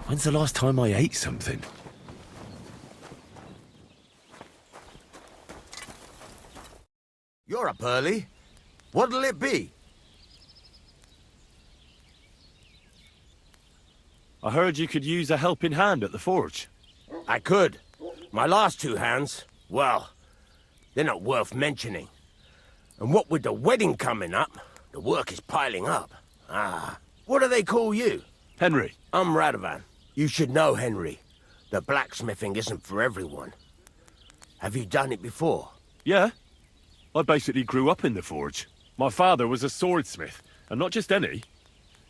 When's the last time I ate something? You're up early. What'll it be? I heard you could use a helping hand at the forge. I could. My last two hands, well, they're not worth mentioning. And what with the wedding coming up, the work is piling up. What do they call you? Henry. I'm Radovan. You should know, Henry. The blacksmithing isn't for everyone. Have you done it before? Yeah. I basically grew up in the forge. My father was a swordsmith, and not just any.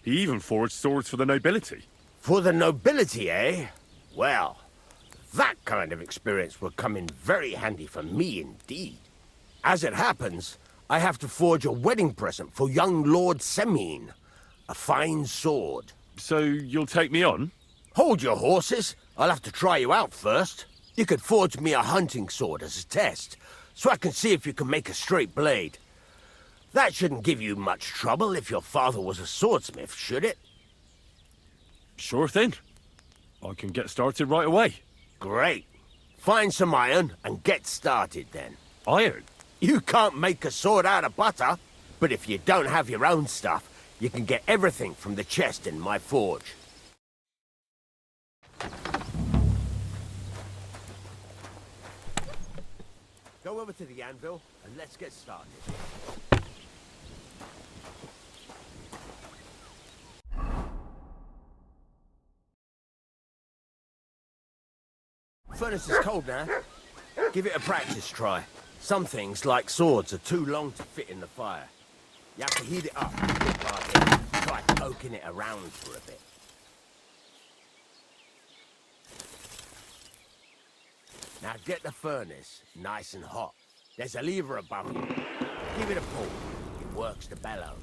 He even forged swords for the nobility. For the nobility, eh? Well, that kind of experience will come in very handy for me indeed. As it happens, I have to forge a wedding present for young Lord Semine. A fine sword. So you'll take me on? Hold your horses. I'll have to try you out first. You could forge me a hunting sword as a test, so I can see if you can make a straight blade. That shouldn't give you much trouble if your father was a swordsmith, should it? Sure thing. I can get started right away. Great. Find some iron and get started then. Iron? You can't make a sword out of butter, but if you don't have your own stuff, you can get everything from the chest in my forge. Go over to the anvil and let's get started. Furnace is cold now. Give it a practice try. Some things, like swords, are too long to fit in the fire. You have to heat it up. Try poking it around for a bit. Now get the furnace nice and hot. There's a lever above you. Give it a pull. It works the bellows.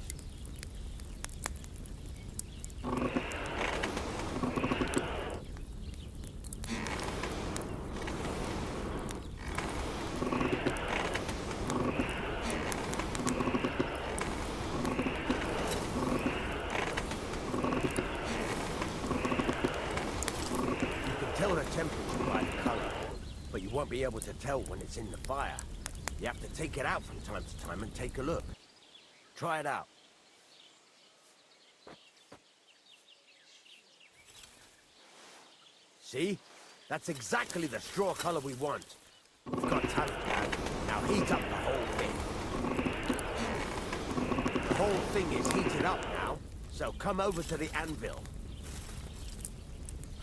Tell the temperature by the color, but you won't be able to tell when it's in the fire. You have to take it out from time to time and take a look. Try it out. See? That's exactly the straw color we want. You've got talent, lad. Now heat up the whole thing. The whole thing is heated up now, so come over to the anvil.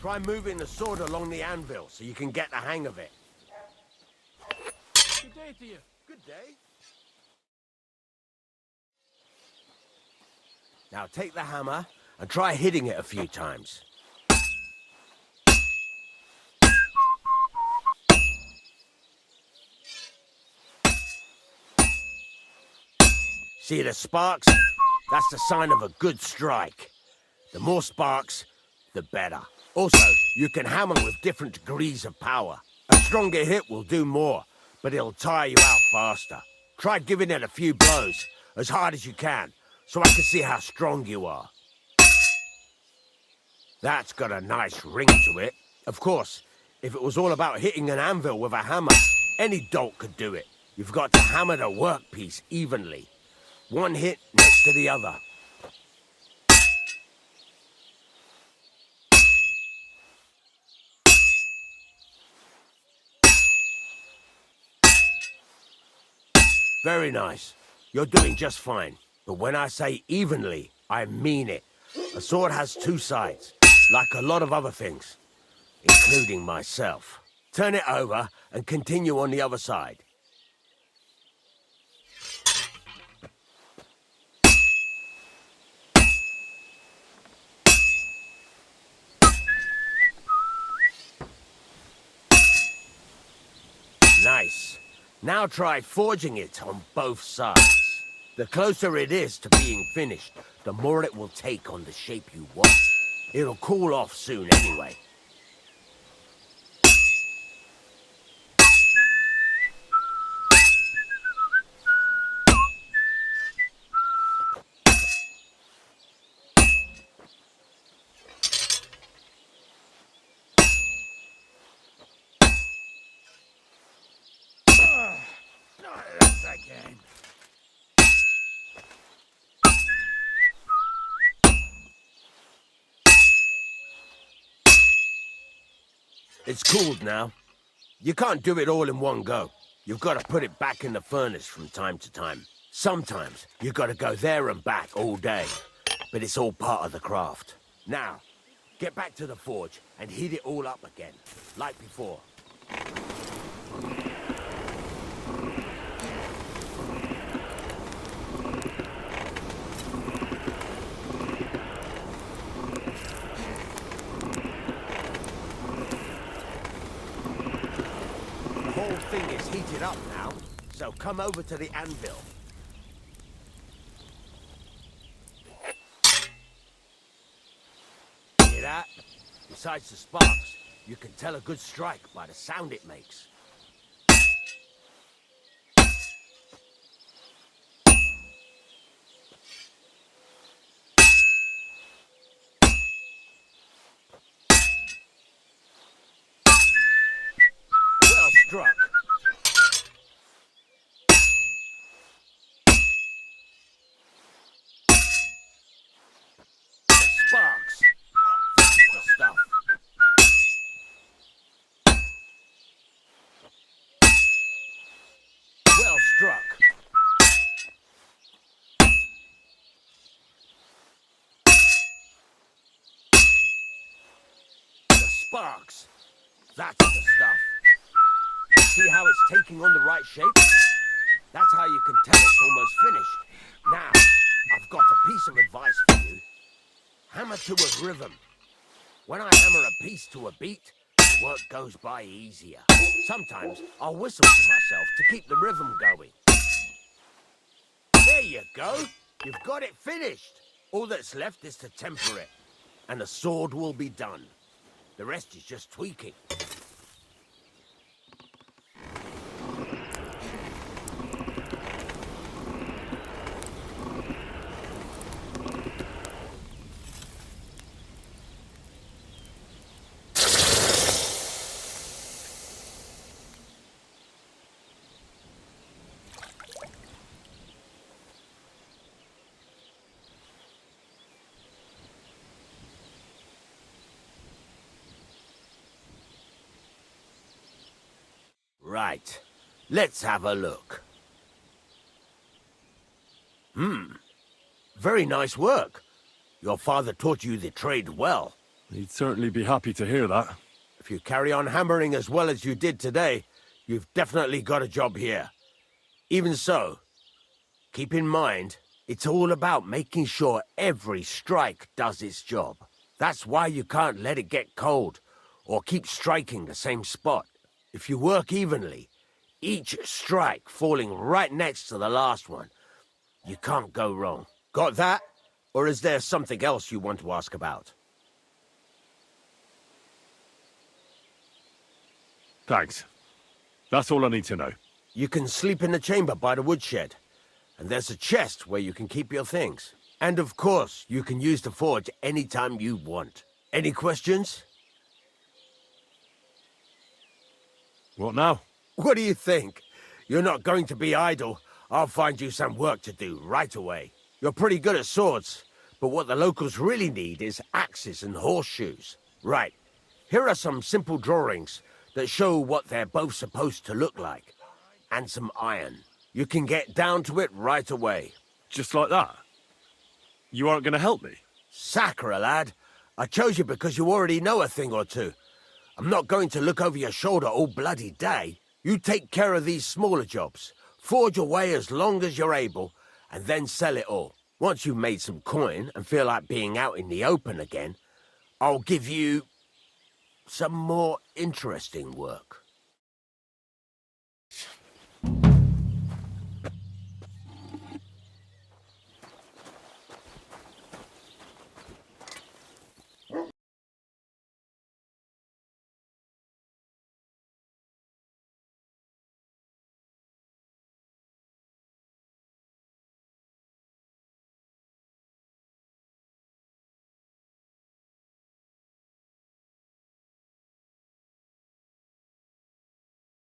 Try moving the sword along the anvil so you can get the hang of it. Good day to you. Good day. Now take the hammer and try hitting it a few times. See the sparks? That's the sign of a good strike. The more sparks, the better. Also, you can hammer with different degrees of power. A stronger hit will do more, but it'll tire you out faster. Try giving it a few blows, as hard as you can, so I can see how strong you are. That's got a nice ring to it. Of course, if it was all about hitting an anvil with a hammer, any dolt could do it. You've got to hammer the workpiece evenly. One hit next to the other. Very nice. You're doing just fine. But when I say evenly, I mean it. A sword has two sides, like a lot of other things, including myself. Turn it over and continue on the other side. Nice. Now try forging it on both sides. The closer it is to being finished, the more it will take on the shape you want. It'll cool off soon anyway. again. It's cooled now. You can't do it all in one go. You've got to put it back in the furnace from time to time. Sometimes you've got to go there and back all day. But it's all part of the craft. Now, get back to the forge and heat it all up again, like before. The whole thing is heated up now, so come over to the anvil. Hear that? Besides the sparks, you can tell a good strike by the sound it makes. Well struck. The sparks. That's the stuff. Well struck. The sparks. That's the stuff. See how it's taking on the right shape? That's how you can tell it's almost finished. Now, I've got a piece of advice for you. Hammer to a rhythm. When I hammer a piece to a beat, the work goes by easier. Sometimes I'll whistle to myself to keep the rhythm going. There you go. You've got it finished. All that's left is to temper it, and the sword will be done. The rest is just tweaking. Right. Let's have a look. Very nice work. Your father taught you the trade well. He'd certainly be happy to hear that. If you carry on hammering as well as you did today, you've definitely got a job here. Even so, keep in mind, it's all about making sure every strike does its job. That's why you can't let it get cold, or keep striking the same spot. If you work evenly, each strike falling right next to the last one, you can't go wrong. Got that? Or is there something else you want to ask about? Thanks. That's all I need to know. You can sleep in the chamber by the woodshed. And there's a chest where you can keep your things. And of course, you can use the forge anytime you want. Any questions? What now? What do you think? You're not going to be idle. I'll find you some work to do right away. You're pretty good at swords, but what the locals really need is axes and horseshoes. Right. Here are some simple drawings that show what they're both supposed to look like. And some iron. You can get down to it right away. Just like that? You aren't going to help me? Sacre, lad. I chose you because you already know a thing or two. I'm not going to look over your shoulder all bloody day. You take care of these smaller jobs. Forge away as long as you're able, and then sell it all. Once you've made some coin and feel like being out in the open again, I'll give you some more interesting work.